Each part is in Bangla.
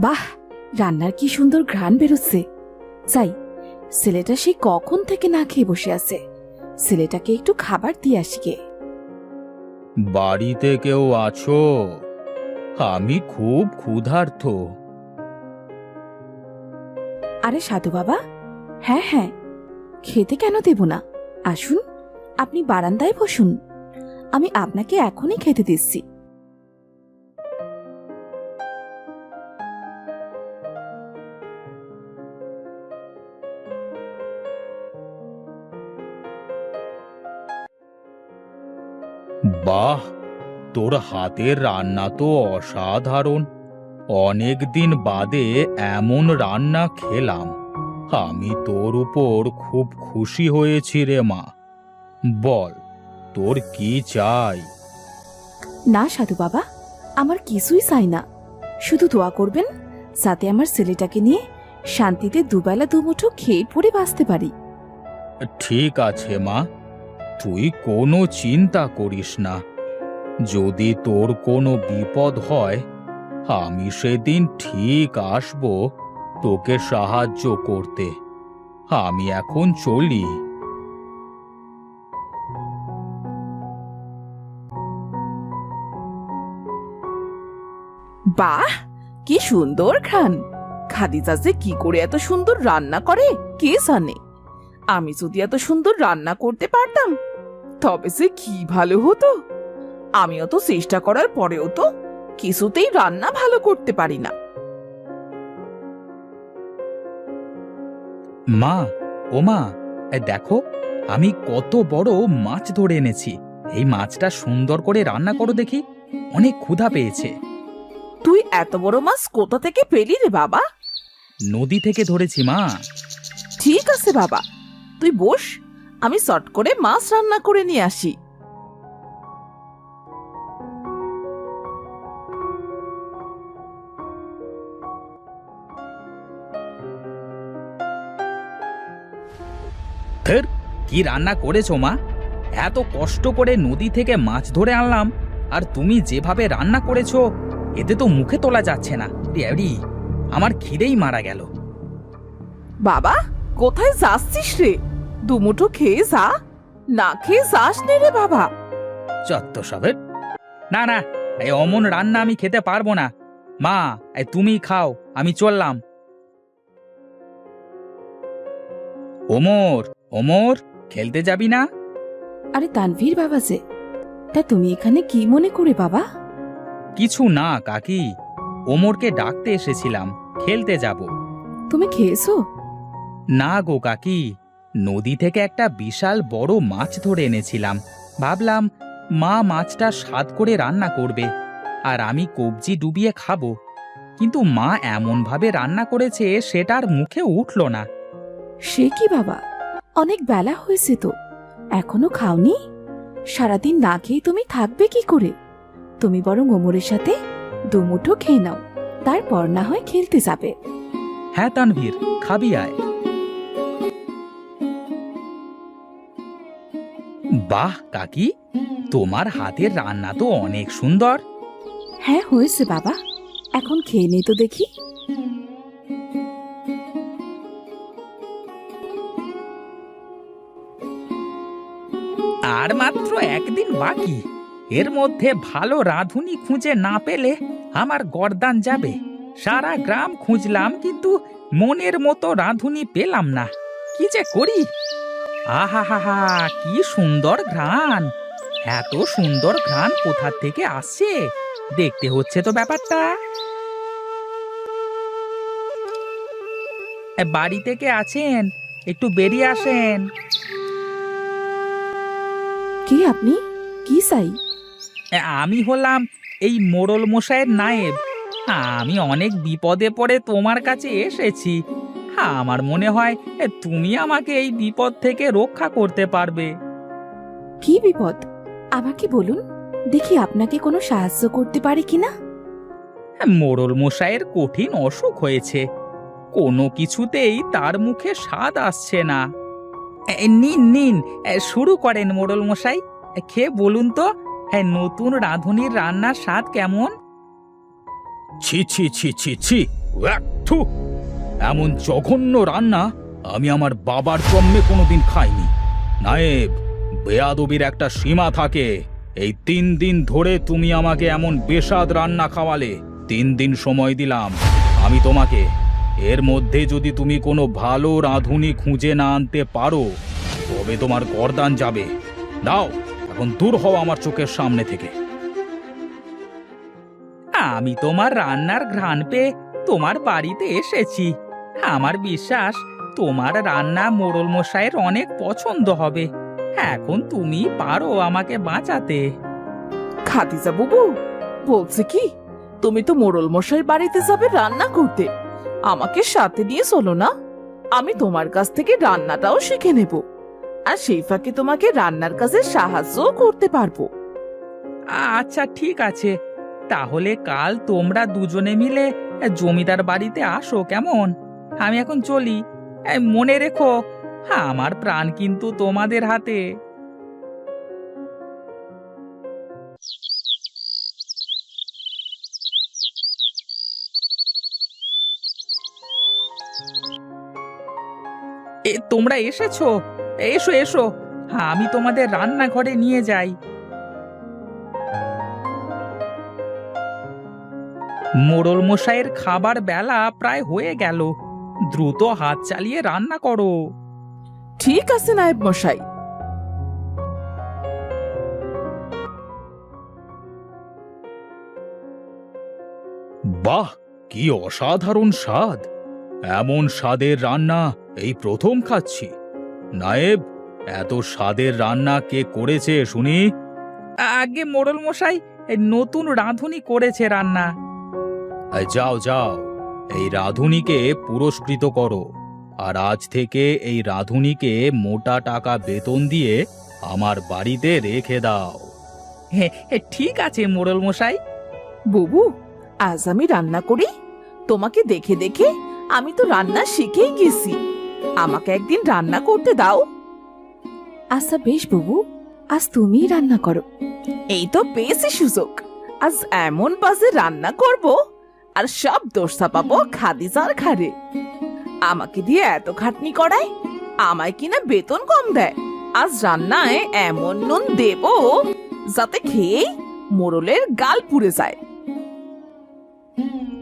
বাহ, রান্নার কি সুন্দর ঘ্রাণ বেরোচ্ছে। যাই, ছেলেটা সে কখন থেকে না খেয়ে বসে আছে, ছেলেটাকে একটু খাবার দিয়ে আসি গে। বাড়িতে কেউ আছো? আমি খুব ক্ষুধার্ত। আরে সাধু বাবা, হ্যাঁ হ্যাঁ, খেতে কেন দেব না, আসুন, আপনি বারান্দায় বসুন, আমি আপনাকে এখনই খেতে দিচ্ছি। বাহ, তোর হাতের রান্না তো অসাধারণ। অনেক দিন বাদে এমন রান্না খেলাম। আমি তোর উপর খুব খুশি হয়েছি রে মা। বল, তোর কি চাই? না সাধু বাবা, আমার কিছুই চাই না, শুধু দোয়া করবেন যাতে আমার ছেলেটাকে নিয়ে শান্তিতে দুবেলা দুমুঠো খেয়ে পড়ে বাঁচতে পারি। ঠিক আছে মা, তুই কোনো চিন্তা করিস না। যদি তোর কোনো বিপদ হয়, আমি সেদিন ঠিক আসব তোকে সাহায্য করতে। আমি এখন চলি। বাহ, কি সুন্দর ঘ্রাণ। খাদিজা যে কি করে এত সুন্দর রান্না করে কে জানে। আমি যদি এত সুন্দর রান্না করতে পারতাম তবে সে কি ভালো হতো। আমিও তো চেষ্টা করার পরেও তো কিছুতেই রান্না ভালো করতে পারি না। মা, ও মা, দেখো, আমি কত বড় মাছ ধরে এনেছি। এই মাছটা সুন্দর করে রান্না করো দেখি, অনেক ক্ষুধা পেয়েছে। তুই এত বড় মাছ কোথা থেকে পেলি রে বাবা? নদী থেকে ধরেছি মা। ঠিক আছে বাবা, তুই বস, আমি চট করে মাছ রান্না করে নিয়ে আসি। ধের, কি রান্না করেছো মা? এত কষ্ট করে নদী থেকে মাছ ধরে আনলাম, আর তুমি যেভাবে রান্না করেছো এতে তো মুখে তোলা যাচ্ছে না। ড্যাডি, আমার খিদেই মারা গেল। বাবা, কোথায় যাচ্ছিস রে? দুমুঠো খেয়ে যা, না খেয়ে যাস নে রে বাবা। চত্ব সবের। না না, এই অমন রান্না আমি খেতে পারবো না। মা, তুমিই খাও, আমি চললাম। ওমর, ওমর, খেলতে যাবি না? আরে তানভীর বাবা যে, তা তুমি এখানে কি মনে করে বাবা? কিছু না কাকি, ওমরকে ডাকতে এসেছিলাম, খেলতে যাব। তুমি খেয়েছো? না গো কাকি, নদী থেকে একটা বিশাল বড় মাছ ধরে এনেছিলাম। ভাবলাম মা মাছটা স্বাদ করে রান্না করবে, আর আমি কবজি ডুবিয়ে খাবো। কিন্তু মা এমনভাবে রান্না করেছে সেটার মুখে উঠল না। সে কি বাবা, অনেক বেলা হয়েছে তো, এখনো খাওনি? সারাদিন না খেয়ে তুমি থাকবে কি করে? তুমি বরং ওমরের সাথে দুমুঠো খেয়ে নাও, তারপর না হয় খেলতে যাবে। হ্যাঁ তানভীর, খাবি আয়। বাহ কাকি, তোমার হাতের রান্না তো অনেক সুন্দর। হ্যাঁ হয়েছে বাবা, এখন খেয়ে নেই তো দেখি। আর মাত্র একদিন বাকি, এর মধ্যে ভালো রাঁধুনি খুঁজে না পেলে আমার গর্দান যাবে। সারা গ্রাম খুঁজলাম, কিন্তু মনের মতো রাঁধুনি পেলাম না। কি যে করি! আহা হা হা, কি সুন্দর ঘ্রাণ! এত সুন্দর ঘ্রাণ কোথা থেকে আসছে? দেখতে হচ্ছে তো ব্যাপারটা। বাড়ি থেকে আছেন? একটু বেরিয়ে আসেন। কি আপনি? কি চাই? আমি হলাম এই মোড়ল মশাইয়ের নায়েব। আমি অনেক বিপদে পড়ে তোমার কাছে এসেছি। আমার মনে হয় তুমি আমাকে এই বিপদ থেকে রক্ষা করতে পারবে। কি বিপদ? আমাকে বলুন, দেখি আপনাকে কোনো সাহায্য করতে পারি কিনা। মোড়ল মশাইয়ের কঠিন অসুখ হয়েছে, কোনো কিছুতেই তার মুখে স্বাদ আসছে না। নিন নিন, শুরু করেন মোড়ল মশাই। খেয়ে বলুন তো, নতুন রাঁধুনির রান্নার স্বাদ কেমন? ছি ছি ছি ছি ছি, উয়াক, থু! এমন জঘন্য রান্না আমি আমার বাবার জন্মে কোনোদিন খাইনি। নায়েব, বেয়াদবির একটা সীমা থাকে। এই 3 দিন ধরে তুমি আমাকে এমন বেস্বাদ রান্না খাওয়ালে। 3 দিন সময় দিলাম আমি তোমাকে। এর মধ্যে যদি তুমি কোনো ভালো রাঁধুনি খুঁজে না আনতে পারো তবে তোমার গর্দান যাবে। দাও, এখন দূর হও আমার চোখের সামনে থেকে। আমি তোমার রান্নার ঘ্রাণ পেয়ে তোমার বাড়িতে এসেছি। আমার বিশ্বাস তোমার রান্না মোড়ল মশাইয়ের অনেক পছন্দ হবে। এখন তুমি পারো আমাকে বাঁচাতে। খাদিজা বুবু বলছে কি, তুমি তো মোড়ল মশাই বাড়িতে যাবে রান্না করতে, আমাকে সাথে নিয়ে চলো না। আমি তোমার কাছ থেকে রান্নাটাও শিখে নেব, আর সেই ফাঁকে তোমাকে রান্নার কাজে সাহায্যও করতে পারবো। আচ্ছা ঠিক আছে, তাহলে কাল তোমরা দুজনে মিলে জমিদার বাড়িতে আসো, কেমন? আমি এখন চলি। মনে রেখো, আমার প্রাণ কিন্তু তোমাদের হাতে। তোমরা এসেছো? এসো এসো, আমি তোমাদের রান্নাঘরে নিয়ে যাই। মোড়ল মশাইয়ের খাবার বেলা প্রায় হয়ে গেল। দ্রুত হাত চালিয়ে রান্না করো। ঠিক আছে নায়েব মশাই। বাহ, কি অসাধারণ স্বাদ! এমন স্বাদের রান্না এই প্রথম খাচ্ছি। নায়েব, এত স্বাদের রান্না কে করেছে শুনি? আগে মোড়ল মশাই নতুন রাঁধুনি করেছে রান্না। যাও যাও, এই রাঁধুনিকে পুরস্কৃত করো, আর আজ থেকে এই রাঁধুনিকে মোটা টাকা বেতন দিয়ে আমার বাড়িতে রেখে দাও। ঠিক আছে মোড়ল মশাই। বুবু, আজ আমি রান্না করি? তোমাকে দেখে দেখে আমি তো রান্না শিখেই গেছি। আমাকে একদিন রান্না করতে দাও। আচ্ছা বেশ বুবু, আজ তুমিই রান্না করো। এই তো পেয়েছি সুযোগ, আজ এমন বাজে রান্না করব আর সব দোষ চাপাবো খাদিজার ঘাড়ে। আমাকে দিয়ে এত খাটনি করায়, আমায় কিনা বেতন কম দেয়। আজ রান্নায় এমন নুন দেব যাতে খেয়ে মোড়লের গাল পুড়ে যায়।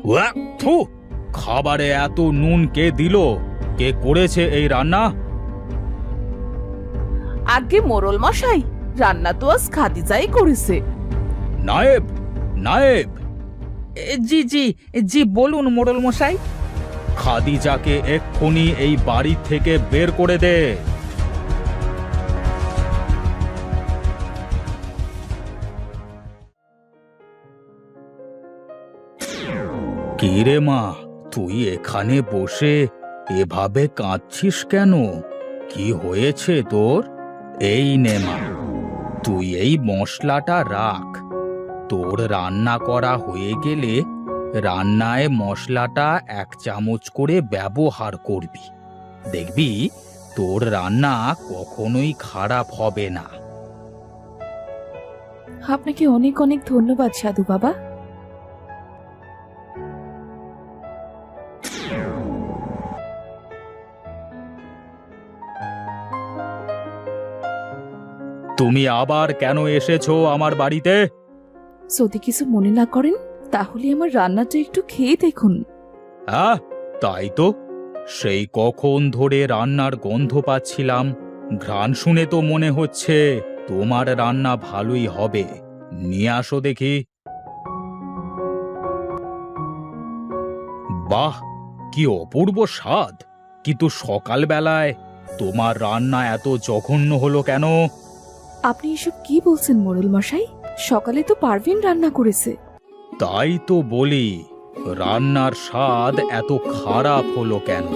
ওয়াক, থু! খাবারে এত নুন কে দিল? কে করেছে এই রান্না? আগে মোড়ল মশাই, রান্না তো আজ খাদিজাই করেছে। নায়েব, নায়েব! জি জি জি, বলুন মোড়ল মশাই। খাদিজাকে এক্ষুনি এই বাড়ি থেকে বের করে দে। কি রে মা, তুই এখানে বসে এভাবে কাঁদছিস কেন? কি হয়েছে তোর? এই নে মা, তুই এই মশলাটা রাখ। তোর রান্না করা হয়ে গেলে রান্নায় মশলাটা 1 চামচ করে ব্যবহার করবি। দেখবি তোর রান্না কখনোই খারাপ হবে না। আপনাকে অনেক অনেক ধন্যবাদ সাধু বাবা। তুমি আবার কেন এসেছো আমার বাড়িতে? যদি কিছু মনে না করেন তাহলে আমার রান্নাটা একটু খেয়ে দেখুন। হ্যাঁ, তাই তো। সেই কখন ধরে রান্নার গন্ধ পাচ্ছিলাম। ঘ্রাণ শুনে তো মনে হচ্ছে তোমার রান্না ভালোই হবে। নিয়ে আসো দেখি। বাহ, কি অপূর্ব স্বাদ! কিন্তু সকালবেলায় তোমার রান্না এত জঘন্য হলো কেন? আপনি এসব কি বলছেন মোড়ল মশাই? সকালে তো পারভিন রান্না করেছে। তাই তো বলি, রান্নার স্বাদ এত খারাপ হলো কেন?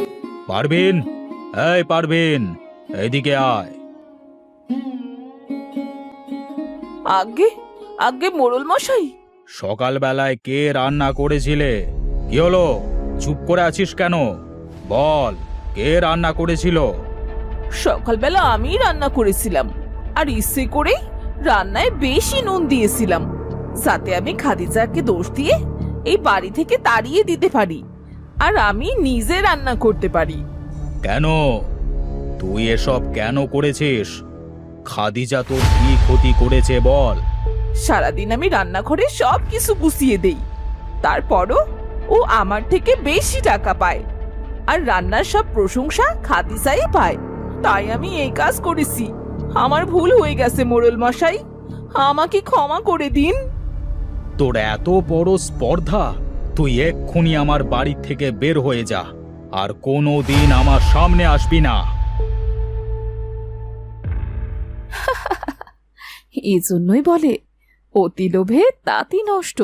পারভিন, এই পারভিন, এদিকে আয়। আগে আগে মোড়ল মশাই। সকালবেলায় কে রান্না করেছিলে? কি হলো, চুপ করে আছিস কেন? বল, কে রান্না করেছিল? সকালবেলা আমি রান্না করেছিলাম, আর ইচ্ছে করে রান্নায় বেশি নুন দিয়েছিলাম যাতে আমি খাদিজাকে দোষ দিয়ে এই বাড়ি থেকে তাড়িয়ে দিতে পারি। আর আমি নিজে রান্না করতে পারি। কেন? তুই এসব কেন করেছিস? খাদিজা তোর কি ক্ষতি করেছে বল? সারাদিন আমি রান্নাঘরে সব কিছু গুছিয়ে দেই, তারপরও ও আমার থেকে বেশি টাকা পায়, আর রান্নার সব প্রশংসা খাদিজাই পায়। তাই আমি এই কাজ করেছি। আমার ভুল হয়ে গেছে মোড়ল মশাই, আমাকে ক্ষমা করে দিন। তোর এত বড় স্পর্ধা! তুই এক্ষুনি আমার বাড়ি থেকে বের হয়ে যা, আর কোনো দিন আমার সামনে আসবি না। এই জন্যই বলে অতি লোভে তাঁতি নষ্ট।